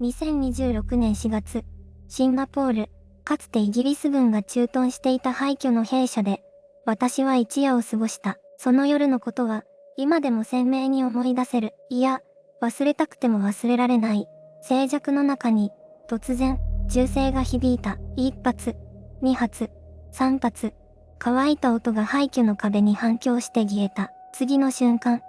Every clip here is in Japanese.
2026年4月、シンガポール、かつてイギリス軍が駐屯していた廃墟の兵舎で、私は一夜を過ごした。その夜のことは、今でも鮮明に思い出せる。いや、忘れたくても忘れられない。静寂の中に、突然、銃声が響いた。1発、2発、3発。乾いた音が廃墟の壁に反響して消えた。次の瞬間、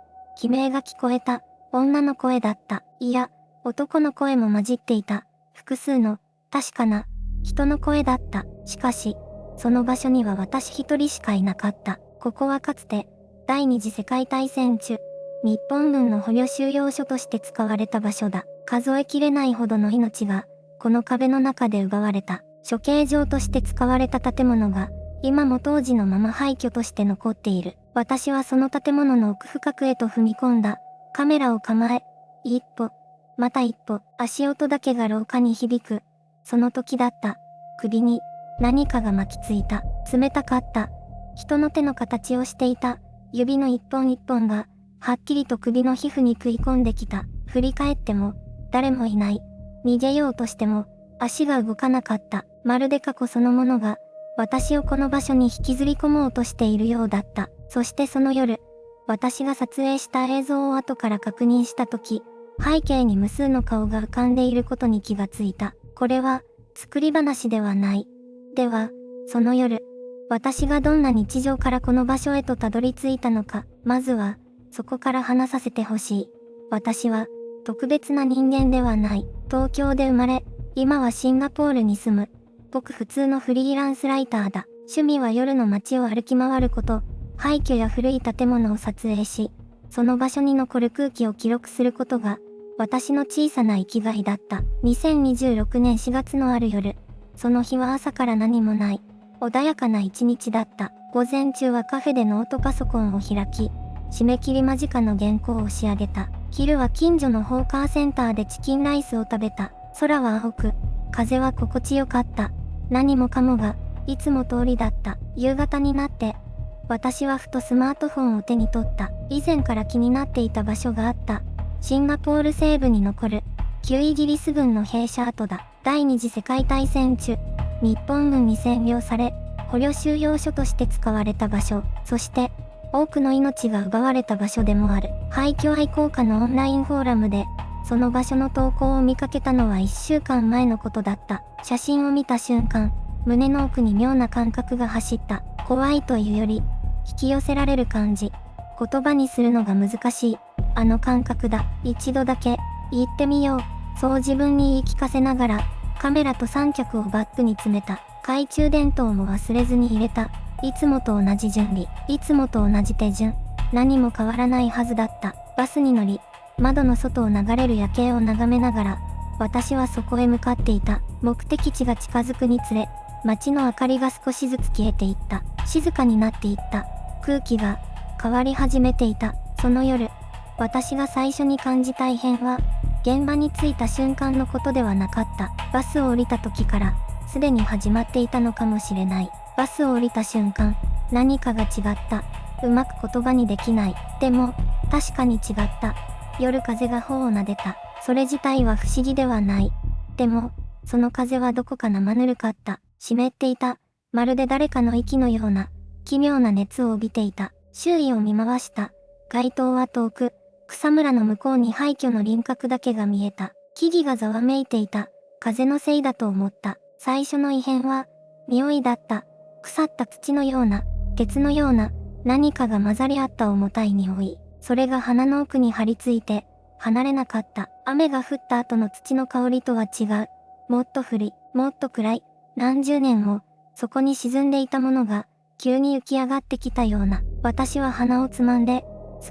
悲鳴が聞こえた。女の声だった。いや、男の声も混じっていた。複数の、確かな、人の声だった。しかし、その場所には私一人しかいなかった。ここはかつて、第二次世界大戦中、日本軍の捕虜収容所として使われた場所だ。数えきれないほどの命が、この壁の中で奪われた。処刑場として使われた建物が、今も当時のまま廃墟として残っている。私はその建物の奥深くへと踏み込んだ。カメラを構え、一歩、また一歩、足音だけが廊下に響く。その時だった。首に何かが巻きついた。冷たかった。人の手の形をしていた。指の一本一本が、はっきりと首の皮膚に食い込んできた。振り返っても、誰もいない。逃げようとしても、足が動かなかった。まるで過去そのものが、私をこの場所に引きずり込もうとしているようだった。そしてその夜、私が撮影した映像を後から確認したとき、背景に無数の顔が浮かんでいることに気がついた。これは、作り話ではない。では、その夜、私がどんな日常からこの場所へとたどり着いたのか、まずは、そこから話させてほしい。私は、特別な人間ではない。東京で生まれ、今はシンガポールに住む。ごく普通のフリーランスライターだ。趣味は夜の街を歩き回ること、廃墟や古い建物を撮影し、その場所に残る空気を記録することが、私の小さな生きがいだった。2026年4月のある夜、その日は朝から何もない。穏やかな一日だった。午前中はカフェでノートパソコンを開き、締め切り間近の原稿を仕上げた。昼は近所のホーカーセンターでチキンライスを食べた。空は青く、風は心地よかった。何もかもが、いつも通りだった。夕方になって、私はふとスマートフォンを手に取った。以前から気になっていた場所があった。シンガポール西部に残る、旧イギリス軍の兵舎跡だ。第二次世界大戦中、日本軍に占領され、捕虜収容所として使われた場所、そして、多くの命が奪われた場所でもある。廃墟愛好家のオンラインフォーラムで、その場所の投稿を見かけたのは1週間前のことだった。写真を見た瞬間、胸の奥に妙な感覚が走った。怖いというより、引き寄せられる感じ。言葉にするのが難しい。あの感覚だ。一度だけ、言ってみよう。そう自分に言い聞かせながら、カメラと三脚をバッグに詰めた。懐中電灯も忘れずに入れた。いつもと同じ準備。いつもと同じ手順。何も変わらないはずだった。バスに乗り、窓の外を流れる夜景を眺めながら、私はそこへ向かっていた。目的地が近づくにつれ、街の明かりが少しずつ消えていった。静かになっていった。空気が変わり始めていた。その夜、私が最初に感じた異変は、現場に着いた瞬間のことではなかった。バスを降りた時から、すでに始まっていたのかもしれない。バスを降りた瞬間、何かが違った。うまく言葉にできない。でも、確かに違った。夜風が頬を撫でた。それ自体は不思議ではない。でも、その風はどこか生ぬるかった。湿っていた。まるで誰かの息のような、奇妙な熱を帯びていた。周囲を見回した。街灯は遠く、草むらの向こうに廃墟の輪郭だけが見えた。木々がざわめいていた。風のせいだと思った。最初の異変は、匂いだった。腐った土のような、鉄のような、何かが混ざり合った重たい匂い。それが鼻の奥に張り付いて、離れなかった。雨が降った後の土の香りとは違う。もっと古い、もっと暗い。何十年も、そこに沈んでいたものが、急に浮き上がってきたような。私は鼻をつまんで、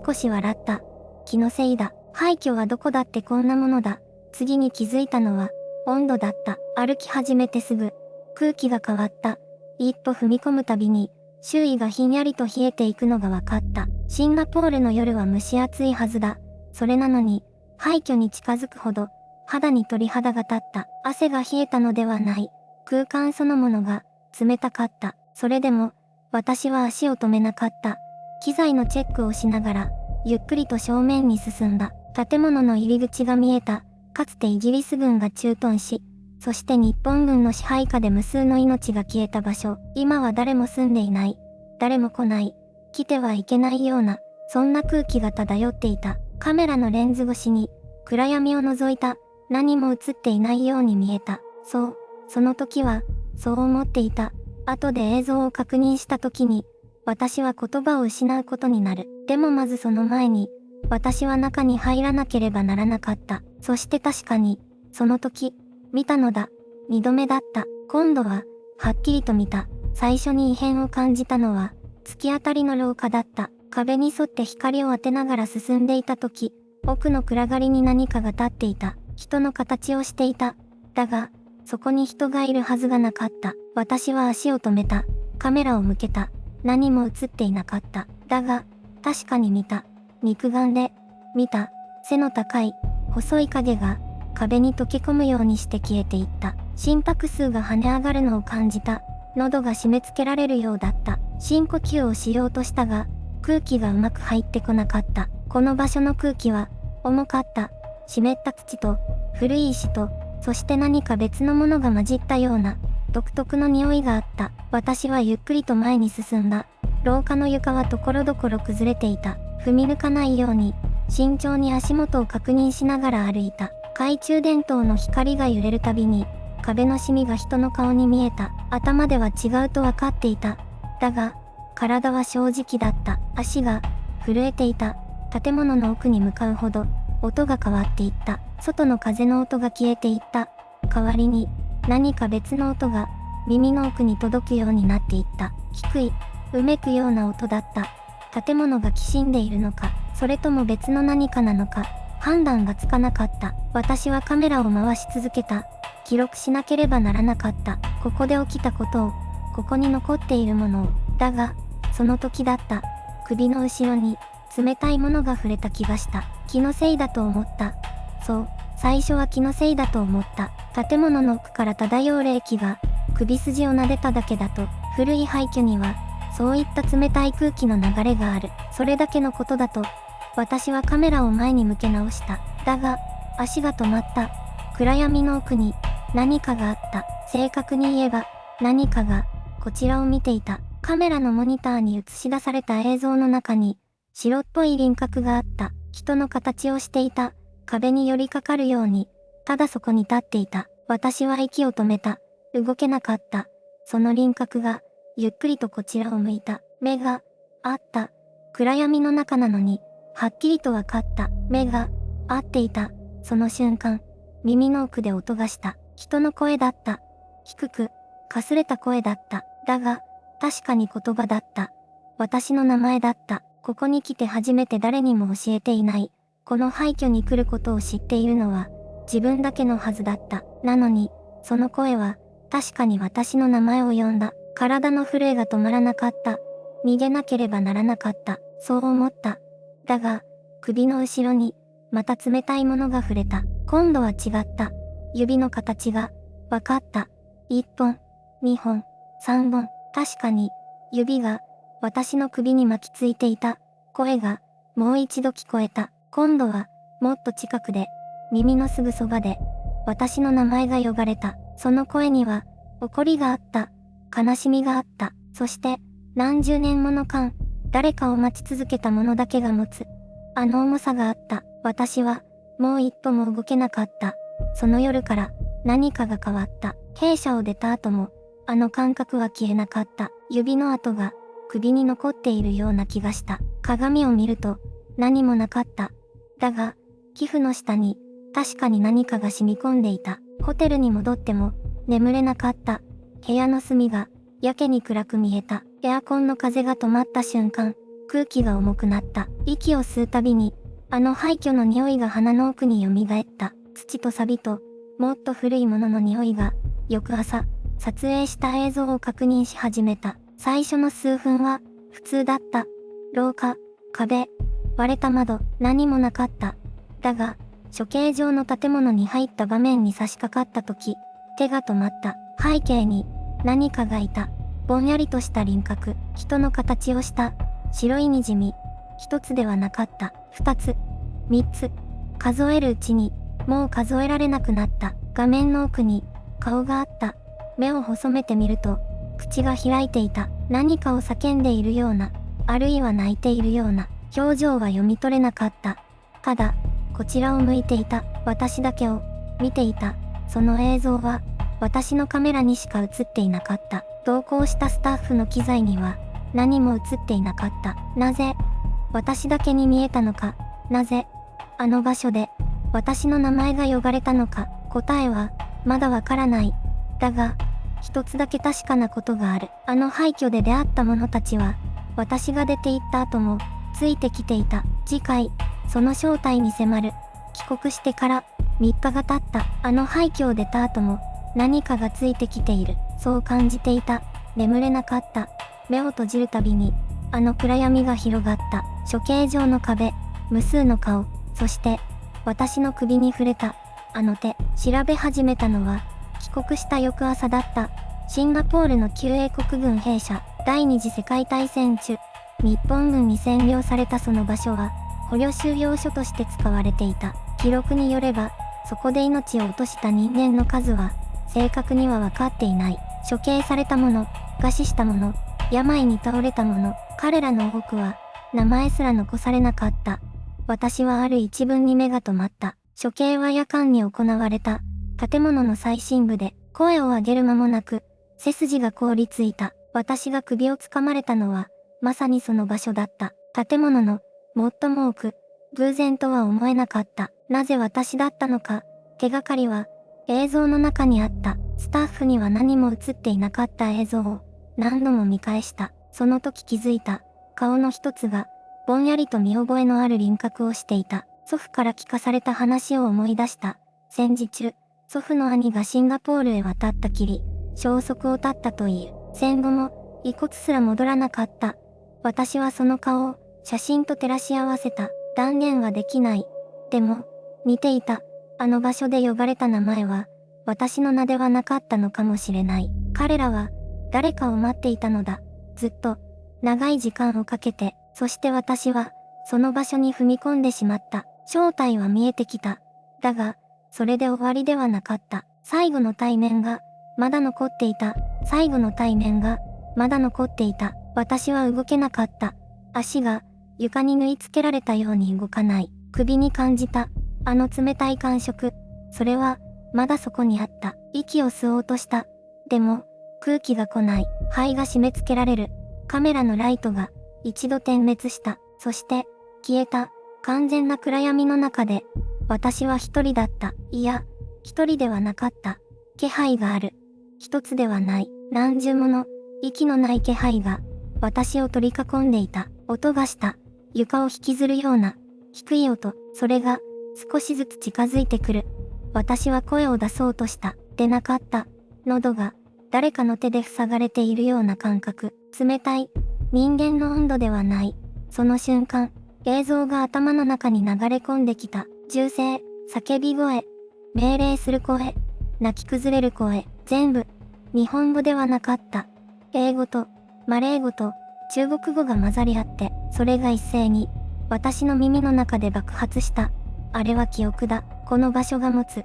少し笑った。気のせいだ。廃墟はどこだってこんなものだ。次に気づいたのは、温度だった。歩き始めてすぐ、空気が変わった。一歩踏み込むたびに、周囲がひんやりと冷えていくのが分かった。シンガポールの夜は蒸し暑いはずだ。それなのに、廃墟に近づくほど、肌に鳥肌が立った。汗が冷えたのではない。空間そのものが、冷たかった。それでも、私は足を止めなかった。機材のチェックをしながら、ゆっくりと正面に進んだ。建物の入り口が見えた。かつてイギリス軍が駐屯し、そして日本軍の支配下で無数の命が消えた場所。今は誰も住んでいない。誰も来ない。来てはいけないような、そんな空気が漂っていた。カメラのレンズ越しに、暗闇を覗いた。何も映っていないように見えた。そう、その時は、そう思っていた。後で映像を確認した時に、私は言葉を失うことになる。でもまずその前に、私は中に入らなければならなかった。そして確かに、その時、見たのだ。二度目だった。今度は、はっきりと見た。最初に異変を感じたのは、突き当たりの廊下だった。壁に沿って光を当てながら進んでいた時、奥の暗がりに何かが立っていた。人の形をしていた。だが、そこに人がいるはずがなかった。私は足を止めた。カメラを向けた。何も映っていなかった。だが、確かに見た。肉眼で、見た。背の高い、細い影が、壁に溶け込むようにして消えていった。心拍数が跳ね上がるのを感じた。喉が締め付けられるようだった。深呼吸をしようとしたが、空気がうまく入ってこなかった。この場所の空気は、重かった。湿った土と、古い石と、そして何か別のものが混じったような、独特の匂いがあった。私はゆっくりと前に進んだ。廊下の床はところどころ崩れていた。踏み抜かないように、慎重に足元を確認しながら歩いた。懐中電灯の光が揺れるたびに、壁のシミが人の顔に見えた。頭では違うと分かっていた。だが、体は正直だった。足が、震えていた。建物の奥に向かうほど、音が変わっていった。外の風の音が消えていった。代わりに、何か別の音が、耳の奥に届くようになっていった。低い、うめくような音だった。建物がきしんでいるのか、それとも別の何かなのか、判断がつかなかった。私はカメラを回し続けた。記録しなければならなかった。ここで起きたことを、ここに残っているものを。だが、その時だった。首の後ろに、冷たいものが触れた気がした。気のせいだと思った。そう、最初は気のせいだと思った。建物の奥から漂う冷気が、首筋を撫でただけだと、古い廃墟には、そういった冷たい空気の流れがある。それだけのことだと、私はカメラを前に向け直した。だが、足が止まった。暗闇の奥に、何かがあった。正確に言えば、何かが、こちらを見ていた。カメラのモニターに映し出された映像の中に、白っぽい輪郭があった。人の形をしていた。壁に寄りかかるように、ただそこに立っていた。私は息を止めた。動けなかった。その輪郭が、ゆっくりとこちらを向いた。目が、あった。暗闇の中なのに、はっきりとわかった。目が、合っていた。その瞬間、耳の奥で音がした。人の声だった。低く、かすれた声だった。だが、確かに言葉だった。私の名前だった。ここに来て初めて誰にも教えていない。この廃墟に来ることを知っているのは、自分だけのはずだった。なのに、その声は、確かに私の名前を呼んだ。体の震えが止まらなかった。逃げなければならなかった。そう思った。だが、首の後ろに、また冷たいものが触れた。今度は違った。指の形が、わかった。1本、2本、3本。確かに、指が、私の首に巻きついていた。声が、もう一度聞こえた。今度は、もっと近くで、耳のすぐそばで、私の名前が呼ばれた。その声には、怒りがあった。悲しみがあった。そして、何十年もの間、誰かを待ち続けた者だけが持つ。あの重さがあった。私は、もう一歩も動けなかった。その夜から、何かが変わった。兵舎を出た後も、あの感覚は消えなかった。指の跡が、首に残っているような気がした。鏡を見ると、何もなかった。だが、皮膚の下に、確かに何かが染み込んでいた。ホテルに戻っても、眠れなかった。部屋の隅が、やけに暗く見えた。エアコンの風が止まった瞬間、空気が重くなった。息を吸うたびに、あの廃墟の匂いが鼻の奥に蘇った。土と錆と、もっと古いものの匂いが、翌朝、撮影した映像を確認し始めた。最初の数分は、普通だった。廊下、壁、割れた窓、何もなかった。だが、処刑場の建物に入った場面に差し掛かった時、手が止まった。背景に、何かがいた。ぼんやりとした輪郭、人の形をした、白い滲み。一つではなかった。二つ、三つ。数えるうちに、もう数えられなくなった。画面の奥に顔があった。目を細めてみると、口が開いていた。何かを叫んでいるような、あるいは泣いているような、表情は読み取れなかった。ただ、こちらを向いていた。私だけを見ていた。その映像は、私のカメラにしか映っていなかった。同行したスタッフの機材には、何も映っていなかった。なぜ、私だけに見えたのか。なぜ、あの場所で、私の名前が呼ばれたのか。答えは、まだわからない。だが、一つだけ確かなことがある。あの廃墟で出会った者たちは、私が出て行った後も、ついてきていた。次回、その正体に迫る。帰国してから3日が経った。あの廃墟を出た後も何かがついてきている。そう感じていた。眠れなかった。目を閉じるたびにあの暗闇が広がった。処刑場の壁、無数の顔、そして私の首に触れたあの手。調べ始めたのは帰国した翌朝だった。シンガポールの旧英国軍兵舎。第二次世界大戦中、日本軍に占領されたその場所は捕虜収容所として使われていた。記録によれば、そこで命を落とした人間の数は、正確には分かっていない。処刑された者、餓死した者、病に倒れた者、彼らの多くは、名前すら残されなかった。私はある一文に目が留まった。処刑は夜間に行われた。建物の最深部で、声を上げる間もなく、背筋が凍りついた。私が首をつかまれたのは、まさにその場所だった。建物の、最も多く、偶然とは思えなかった。なぜ私だったのか、手がかりは、映像の中にあった。スタッフには何も映っていなかった映像を、何度も見返した。その時気づいた。顔の一つが、ぼんやりと見覚えのある輪郭をしていた。祖父から聞かされた話を思い出した。戦時中、祖父の兄がシンガポールへ渡ったきり、消息を絶ったという。戦後も、遺骨すら戻らなかった。私はその顔を、写真と照らし合わせた。断言はできない。でも、似ていた。あの場所で呼ばれた名前は、私の名ではなかったのかもしれない。彼らは、誰かを待っていたのだ。ずっと、長い時間をかけて、そして私は、その場所に踏み込んでしまった。正体は見えてきた。だが、それで終わりではなかった。最後の対面が、まだ残っていた。最後の対面が、まだ残っていた。私は動けなかった。足が、床に縫い付けられたように動かない。首に感じた。あの冷たい感触。それは、まだそこにあった。息を吸おうとした。でも、空気が来ない。肺が締め付けられる。カメラのライトが、一度点滅した。そして、消えた。完全な暗闇の中で、私は一人だった。いや、一人ではなかった。気配がある。一つではない。何重もの、息のない気配が、私を取り囲んでいた。音がした。床を引きずるような、低い音。それが、少しずつ近づいてくる。私は声を出そうとした。出なかった。喉が、誰かの手で塞がれているような感覚。冷たい。人間の温度ではない。その瞬間、映像が頭の中に流れ込んできた。銃声、叫び声、命令する声、泣き崩れる声、全部、日本語ではなかった。英語と、マレー語と、中国語が混ざり合って、それが一斉に、私の耳の中で爆発した。あれは記憶だ。この場所が持つ。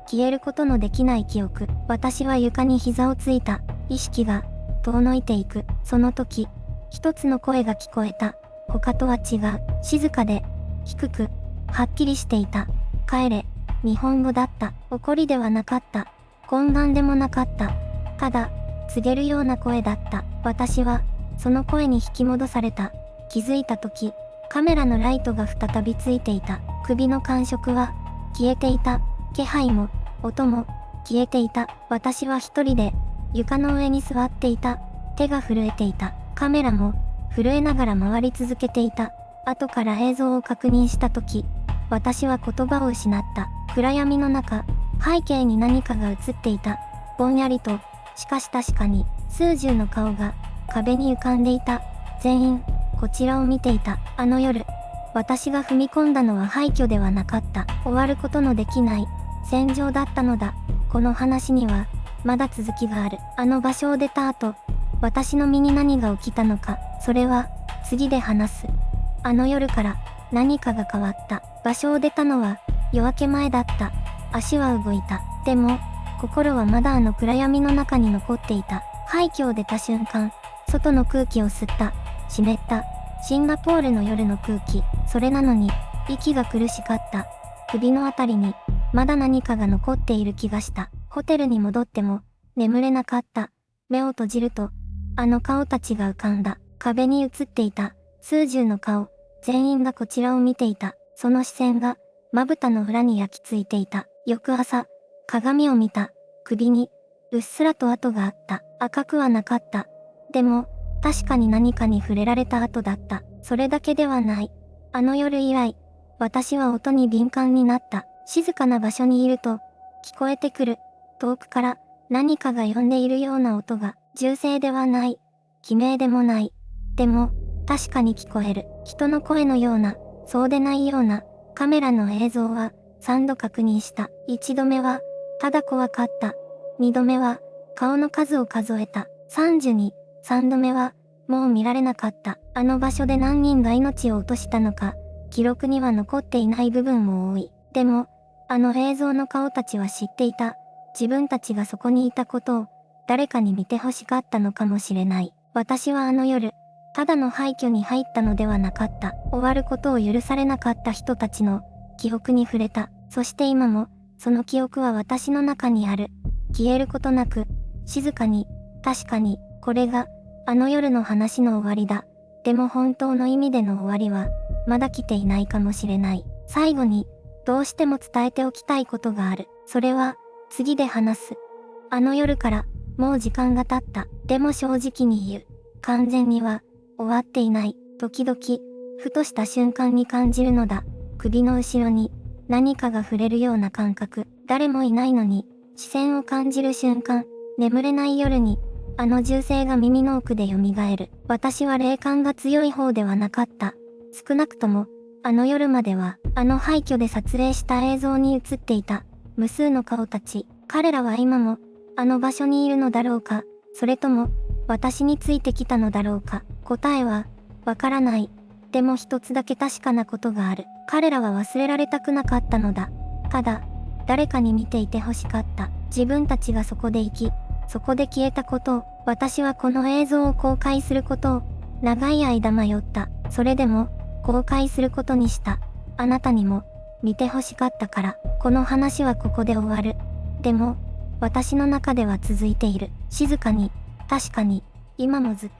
消えることのできない記憶。私は床に膝をついた。意識が、遠のいていく。その時、一つの声が聞こえた。他とは違う。静かで、低く、はっきりしていた。帰れ。日本語だった。怒りではなかった。懇願でもなかった。ただ、告げるような声だった。私は、その声に引き戻された。気づいた時、カメラのライトが再びついていた。首の感触は、消えていた。気配も、音も、消えていた。私は一人で、床の上に座っていた。手が震えていた。カメラも、震えながら回り続けていた。後から映像を確認した時、私は言葉を失った。暗闇の中、背景に何かが映っていた。ぼんやりと、しかし確かに、数十の顔が、壁に浮かんでいた。全員、こちらを見ていた。あの夜、私が踏み込んだのは廃墟ではなかった。終わることのできない、戦場だったのだ。この話には、まだ続きがある。あの場所を出た後、私の身に何が起きたのか、それは、次で話す。あの夜から、何かが変わった。場所を出たのは、夜明け前だった。足は動いた。でも、心はまだあの暗闇の中に残っていた。廃墟を出た瞬間、外の空気を吸った。湿った。シンガポールの夜の空気。それなのに、息が苦しかった。首のあたりに、まだ何かが残っている気がした。ホテルに戻っても、眠れなかった。目を閉じると、あの顔たちが浮かんだ。壁に映っていた、数十の顔。全員がこちらを見ていた。その視線が、まぶたの裏に焼き付いていた。翌朝、鏡を見た。首に、うっすらと跡があった。赤くはなかった。でも、確かに何かに触れられた跡だった。それだけではない。あの夜以来、私は音に敏感になった。静かな場所にいると、聞こえてくる。遠くから何かが呼んでいるような音が、銃声ではない。悲鳴でもない。でも、確かに聞こえる。人の声のような、そうでないような、カメラの映像は、3度確認した。1度目は、ただ怖かった。2度目は、顔の数を数えた。32、3度目は、もう見られなかった。あの場所で何人が命を落としたのか、記録には残っていない部分も多い。でも、あの映像の顔たちは知っていた。自分たちがそこにいたことを、誰かに見て欲しかったのかもしれない。私はあの夜、ただの廃墟に入ったのではなかった。終わることを許されなかった人たちの記憶に触れた。そして今も、その記憶は私の中にある。消えることなく、静かに、確かに、これが、あの夜の話の終わりだ。でも本当の意味での終わりは、まだ来ていないかもしれない。最後に、どうしても伝えておきたいことがある。それは、次で話す。あの夜から、もう時間が経った。でも正直に言う。完全には、終わっていない。時々、ふとした瞬間に感じるのだ。首の後ろに、何かが触れるような感覚。誰もいないのに、視線を感じる瞬間。眠れない夜に、あの銃声が耳の奥で蘇る。私は霊感が強い方ではなかった。少なくとも、あの夜までは、あの廃墟で撮影した映像に映っていた。無数の顔たち。彼らは今も、あの場所にいるのだろうか。それとも、私についてきたのだろうか。答えは、わからない。でも一つだけ確かなことがある。彼らは忘れられたくなかったのだ。ただ、誰かに見ていて欲しかった。自分たちがそこで生き、そこで消えたことを、私はこの映像を公開することを、長い間迷った。それでも、公開することにした。あなたにも、見て欲しかったから、この話はここで終わる。でも、私の中では続いている。静かに、確かに、今もずっと。